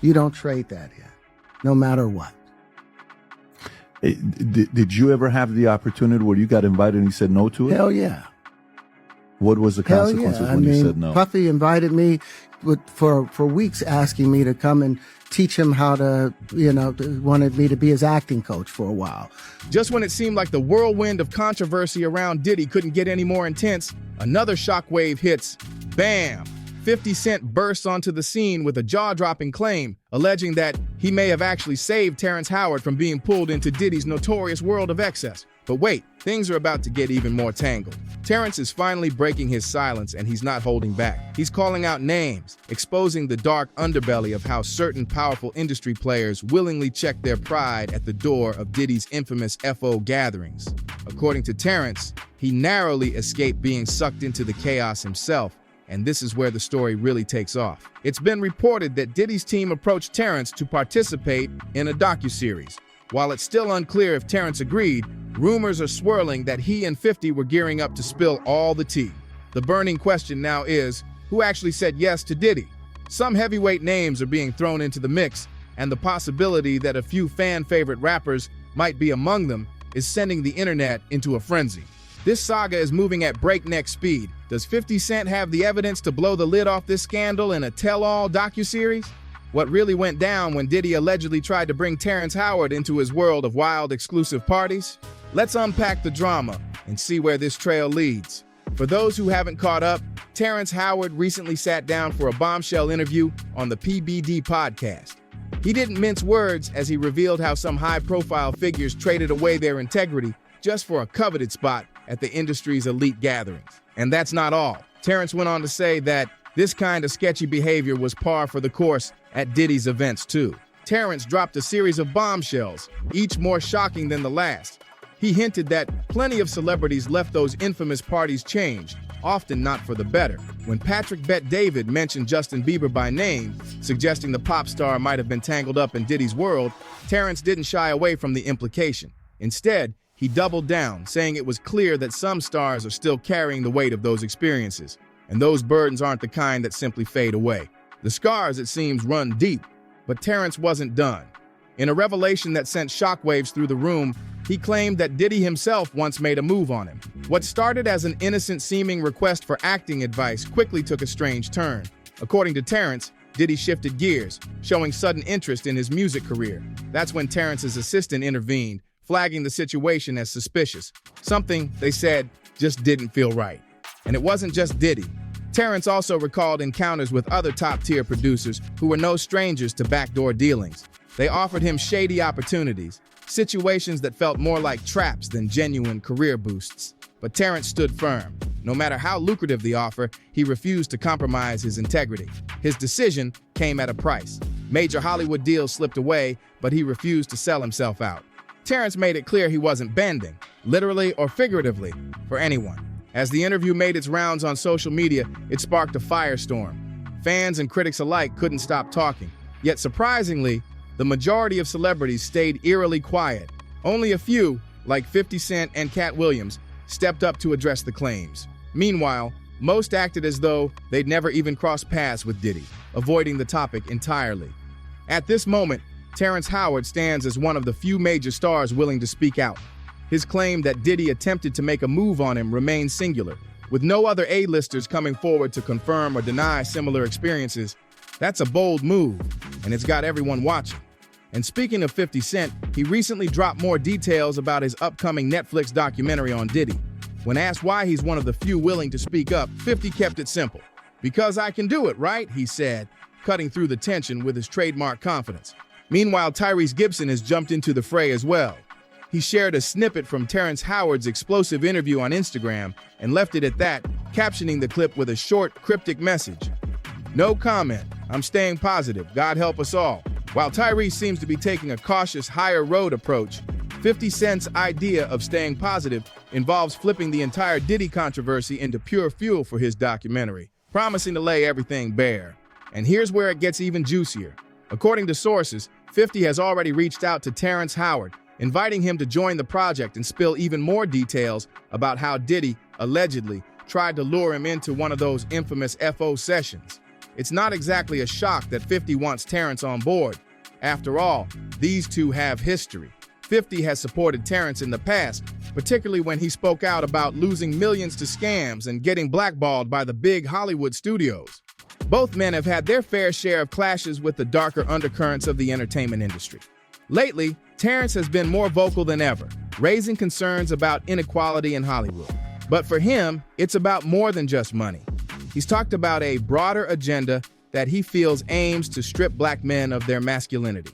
You don't trade that here, no matter what. Hey, did you ever have the opportunity where you got invited and you said no to it? Hell yeah. What was the consequences when you said no? Puffy invited me for weeks, asking me to come and teach him how to, wanted me to be his acting coach for a while. Just when it seemed like the whirlwind of controversy around Diddy couldn't get any more intense, another shockwave hits. Bam! 50 Cent bursts onto the scene with a jaw-dropping claim, alleging that he may have actually saved Terrence Howard from being pulled into Diddy's notorious world of excess. But wait, things are about to get even more tangled. Terrence is finally breaking his silence, and he's not holding back. He's calling out names, exposing the dark underbelly of how certain powerful industry players willingly check their pride at the door of Diddy's infamous FO gatherings. According to Terrence, he narrowly escaped being sucked into the chaos himself, and this is where the story really takes off. It's been reported that Diddy's team approached Terrence to participate in a docuseries. While it's still unclear if Terrence agreed, rumors are swirling that he and 50 were gearing up to spill all the tea. The burning question now is, who actually said yes to Diddy? Some heavyweight names are being thrown into the mix, and the possibility that a few fan-favorite rappers might be among them is sending the internet into a frenzy. This saga is moving at breakneck speed. Does 50 Cent have the evidence to blow the lid off this scandal in a tell-all docuseries? What really went down when Diddy allegedly tried to bring Terrence Howard into his world of wild exclusive parties? Let's unpack the drama and see where this trail leads. For those who haven't caught up, Terrence Howard recently sat down for a bombshell interview on the PBD podcast. He didn't mince words as he revealed how some high-profile figures traded away their integrity just for a coveted spot at the industry's elite gatherings. And that's not all. Terrence went on to say that this kind of sketchy behavior was par for the course at Diddy's events too. Terrence dropped a series of bombshells, each more shocking than the last. He hinted that plenty of celebrities left those infamous parties changed, often not for the better. When Patrick Bet-David mentioned Justin Bieber by name, suggesting the pop star might have been tangled up in Diddy's world, Terrence didn't shy away from the implication. Instead, he doubled down, saying it was clear that some stars are still carrying the weight of those experiences, and those burdens aren't the kind that simply fade away. The scars, it seems, run deep, but Terrence wasn't done. In a revelation that sent shockwaves through the room, he claimed that Diddy himself once made a move on him. What started as an innocent-seeming request for acting advice quickly took a strange turn. According to Terrence, Diddy shifted gears, showing sudden interest in his music career. That's when Terrence's assistant intervened, flagging the situation as suspicious. Something, they said, just didn't feel right. And it wasn't just Diddy. Terrence also recalled encounters with other top-tier producers who were no strangers to backdoor dealings. They offered him shady opportunities, situations that felt more like traps than genuine career boosts. But Terrence stood firm. No matter how lucrative the offer, he refused to compromise his integrity. His decision came at a price. Major Hollywood deals slipped away, but he refused to sell himself out. Terrence made it clear he wasn't bending, literally or figuratively, for anyone. As the interview made its rounds on social media, it sparked a firestorm. Fans and critics alike couldn't stop talking. Yet surprisingly, the majority of celebrities stayed eerily quiet. Only a few, like 50 Cent and Cat Williams, stepped up to address the claims. Meanwhile, most acted as though they'd never even crossed paths with Diddy, avoiding the topic entirely. At this moment, Terrence Howard stands as one of the few major stars willing to speak out. His claim that Diddy attempted to make a move on him remains singular, with no other A-listers coming forward to confirm or deny similar experiences. That's a bold move, and it's got everyone watching. And speaking of 50 Cent, he recently dropped more details about his upcoming Netflix documentary on Diddy. When asked why he's one of the few willing to speak up, 50 kept it simple. "Because I can do it, right?" he said, cutting through the tension with his trademark confidence. Meanwhile, Tyrese Gibson has jumped into the fray as well. He shared a snippet from Terrence Howard's explosive interview on Instagram and left it at that, captioning the clip with a short, cryptic message. "No comment. I'm staying positive. God help us all." While Tyrese seems to be taking a cautious, higher road approach, 50 Cent's idea of staying positive involves flipping the entire Diddy controversy into pure fuel for his documentary, promising to lay everything bare. And here's where it gets even juicier. According to sources, 50 has already reached out to Terrence Howard, inviting him to join the project and spill even more details about how Diddy, allegedly, tried to lure him into one of those infamous FO sessions. it's not exactly a shock that 50 wants Terrence on board. After all, these two have history. 50 has supported Terrence in the past, particularly when he spoke out about losing millions to scams and getting blackballed by the big Hollywood studios. Both men have had their fair share of clashes with the darker undercurrents of the entertainment industry. Lately, Terrence has been more vocal than ever, raising concerns about inequality in Hollywood. But for him, it's about more than just money. He's talked about a broader agenda that he feels aims to strip black men of their masculinity.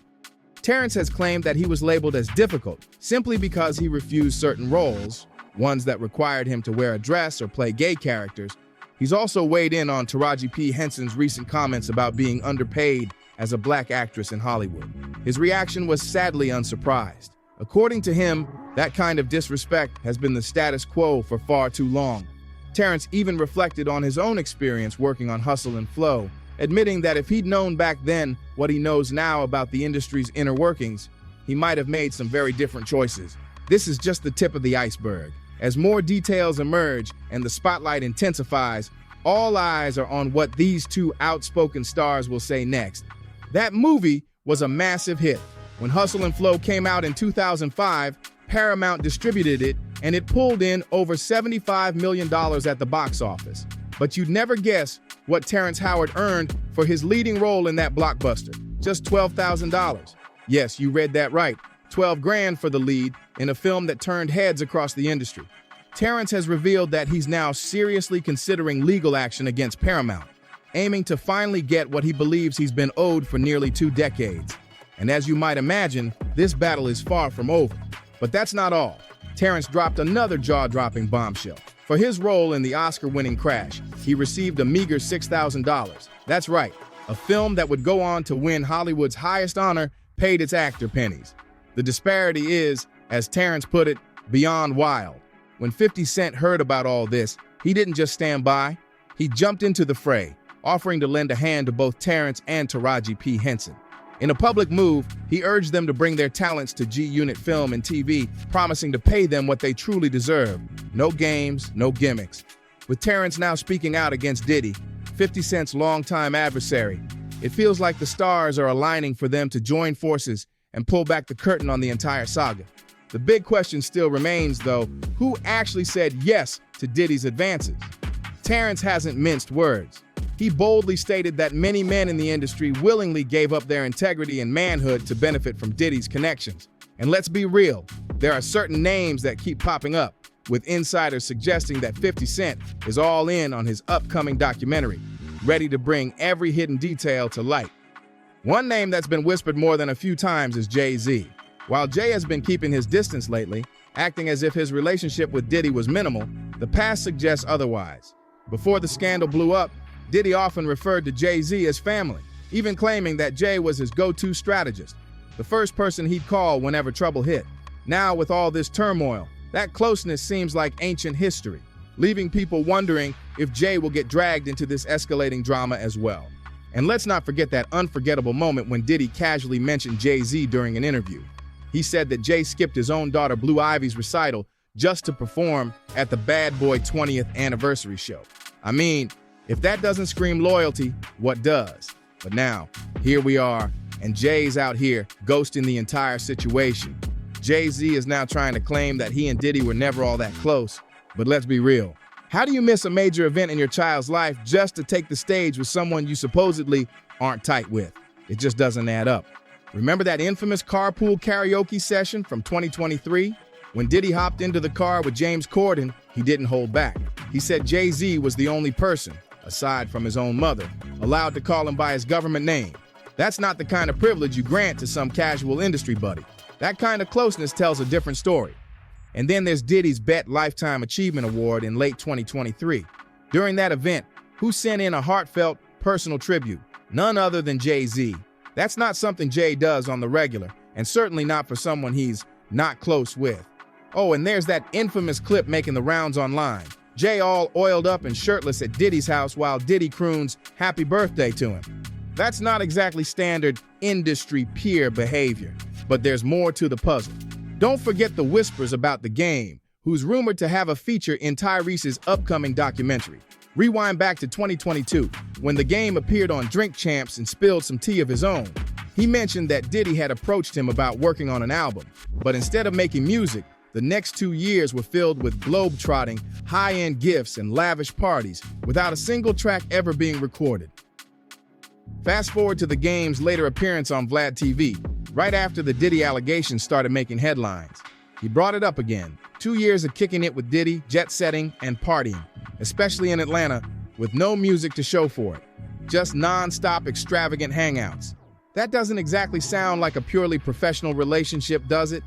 Terrence has claimed that he was labeled as difficult simply because he refused certain roles, ones that required him to wear a dress or play gay characters. He's also weighed in on Taraji P. Henson's recent comments about being underpaid as a black actress in Hollywood. His reaction was sadly unsurprised. According to him, that kind of disrespect has been the status quo for far too long. Terrence even reflected on his own experience working on Hustle and Flow, admitting that if he'd known back then what he knows now about the industry's inner workings, he might have made some very different choices. This is just the tip of the iceberg. As more details emerge and the spotlight intensifies, all eyes are on what these two outspoken stars will say next. That movie was a massive hit. When Hustle and Flow came out in 2005, Paramount distributed it, and it pulled in over $75 million at the box office. But you'd never guess what Terrence Howard earned for his leading role in that blockbuster, just $12,000. Yes, you read that right, $12 grand for the lead in a film that turned heads across the industry. Terrence has revealed that he's now seriously considering legal action against Paramount, aiming to finally get what he believes he's been owed for nearly 2 decades. And as you might imagine, this battle is far from over. But that's not all. Terrence dropped another jaw-dropping bombshell. For his role in the Oscar-winning Crash, he received a meager $6,000. That's right, a film that would go on to win Hollywood's highest honor paid its actor pennies. The disparity is, as Terrence put it, beyond wild. When 50 Cent heard about all this, he didn't just stand by. He jumped into the fray, offering to lend a hand to both Terrence and Taraji P. Henson. In a public move, he urged them to bring their talents to G-Unit Film and TV, promising to pay them what they truly deserve. No games, no gimmicks. With Terrence now speaking out against Diddy, 50 Cent's longtime adversary, it feels like the stars are aligning for them to join forces and pull back the curtain on the entire saga. The big question still remains, though, who actually said yes to Diddy's advances? Terrence hasn't minced words. He boldly stated that many men in the industry willingly gave up their integrity and manhood to benefit from Diddy's connections. And let's be real, there are certain names that keep popping up, with insiders suggesting that 50 Cent is all in on his upcoming documentary, ready to bring every hidden detail to light. One name that's been whispered more than a few times is Jay-Z. While Jay has been keeping his distance lately, acting as if his relationship with Diddy was minimal, the past suggests otherwise. Before the scandal blew up, Diddy often referred to Jay-Z as family, even claiming that Jay was his go-to strategist, the first person he'd call whenever trouble hit. Now, with all this turmoil, that closeness seems like ancient history, leaving people wondering if Jay will get dragged into this escalating drama as well. And let's not forget that unforgettable moment when Diddy casually mentioned Jay-Z during an interview. He said that Jay skipped his own daughter Blue Ivy's recital just to perform at the Bad Boy 20th anniversary show. I mean, if that doesn't scream loyalty, what does? But now, here we are, and Jay's out here ghosting the entire situation. Jay-Z is now trying to claim that he and Diddy were never all that close. But let's be real. How do you miss a major event in your child's life just to take the stage with someone you supposedly aren't tight with? It just doesn't add up. Remember that infamous carpool karaoke session from 2023? When Diddy hopped into the car with James Corden, he didn't hold back. He said Jay-Z was the only person, aside from his own mother, allowed to call him by his government name. That's not the kind of privilege you grant to some casual industry buddy. That kind of closeness tells a different story. And then there's Diddy's BET Lifetime Achievement Award in late 2023. During that event, who sent in a heartfelt, personal tribute? None other than Jay-Z. That's not something Jay does on the regular, and certainly not for someone he's not close with. Oh, and there's that infamous clip making the rounds online. Jay all oiled up and shirtless at Diddy's house while Diddy croons happy birthday to him. That's not exactly standard industry peer behavior, but there's more to the puzzle. Don't forget the whispers about The Game, who's rumored to have a feature in Tyrese's upcoming documentary. Rewind back to 2022, when the game appeared on Drink Champs and spilled some tea of his own. He mentioned that Diddy had approached him about working on an album, but instead of making music, the next 2 years were filled with globe-trotting, high-end gifts and lavish parties, without a single track ever being recorded. Fast forward to the game's later appearance on RapTea TV, right after the Diddy allegations started making headlines. He brought it up again. 2 years of kicking it with Diddy, jet-setting, and partying, especially in Atlanta, with no music to show for it. Just non-stop extravagant hangouts. That doesn't exactly sound like a purely professional relationship, does it?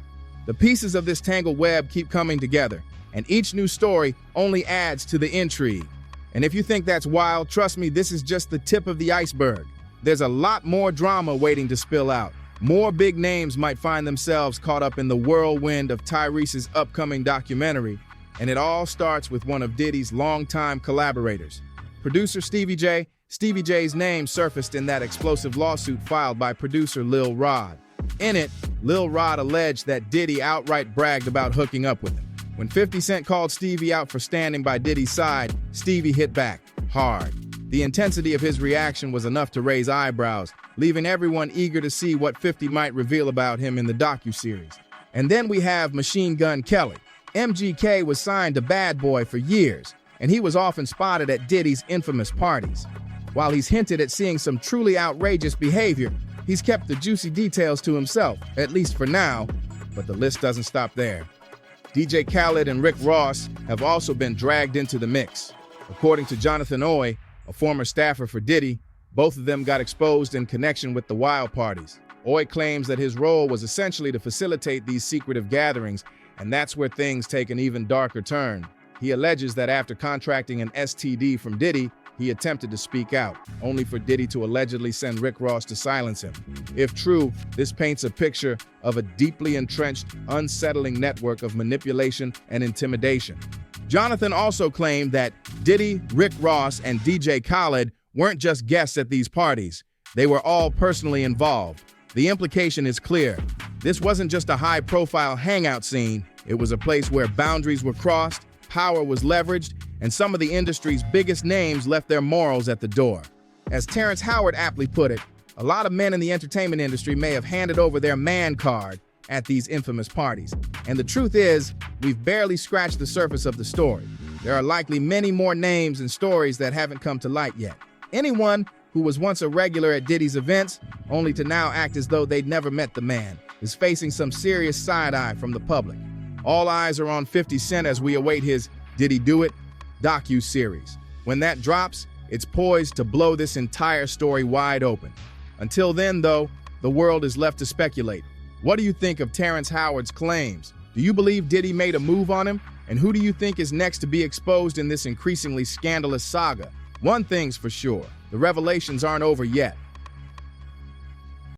The pieces of this tangled web keep coming together, and each new story only adds to the intrigue. And if you think that's wild, trust me, this is just the tip of the iceberg. There's a lot more drama waiting to spill out. More big names might find themselves caught up in the whirlwind of Tyrese's upcoming documentary, and it all starts with one of Diddy's longtime collaborators. Producer Stevie J. Stevie J's name surfaced in that explosive lawsuit filed by producer Lil Rod. In it, Lil Rod alleged that Diddy outright bragged about hooking up with him. When 50 Cent called Stevie out for standing by Diddy's side, Stevie hit back hard. The intensity of his reaction was enough to raise eyebrows, leaving everyone eager to see what 50 might reveal about him in the docuseries. And then we have Machine Gun Kelly. MGK was signed to Bad Boy for years, and he was often spotted at Diddy's infamous parties. While he's hinted at seeing some truly outrageous behavior, he's kept the juicy details to himself, at least for now, but the list doesn't stop there. DJ Khaled and Rick Ross have also been dragged into the mix. According to Jonathan Oy, a former staffer for Diddy, both of them got exposed in connection with the wild parties. Oy claims that his role was essentially to facilitate these secretive gatherings, and that's where things take an even darker turn. He alleges that after contracting an STD from Diddy, he attempted to speak out, only for Diddy to allegedly send Rick Ross to silence him. If true, this paints a picture of a deeply entrenched, unsettling network of manipulation and intimidation. Jonathan also claimed that Diddy, Rick Ross, and DJ Khaled weren't just guests at these parties. They were all personally involved. The implication is clear. This wasn't just a high-profile hangout scene. It was a place where boundaries were crossed, power was leveraged, and some of the industry's biggest names left their morals at the door. As Terrence Howard aptly put it, a lot of men in the entertainment industry may have handed over their man card at these infamous parties. And the truth is, we've barely scratched the surface of the story. There are likely many more names and stories that haven't come to light yet. Anyone who was once a regular at Diddy's events, only to now act as though they'd never met the man, is facing some serious side-eye from the public. All eyes are on 50 Cent as we await his Did He Do It docu-series. When that drops, it's poised to blow this entire story wide open. Until then, though, the world is left to speculate. What do you think of Terrence Howard's claims? Do you believe Diddy made a move on him? And who do you think is next to be exposed in this increasingly scandalous saga? One thing's for sure, the revelations aren't over yet.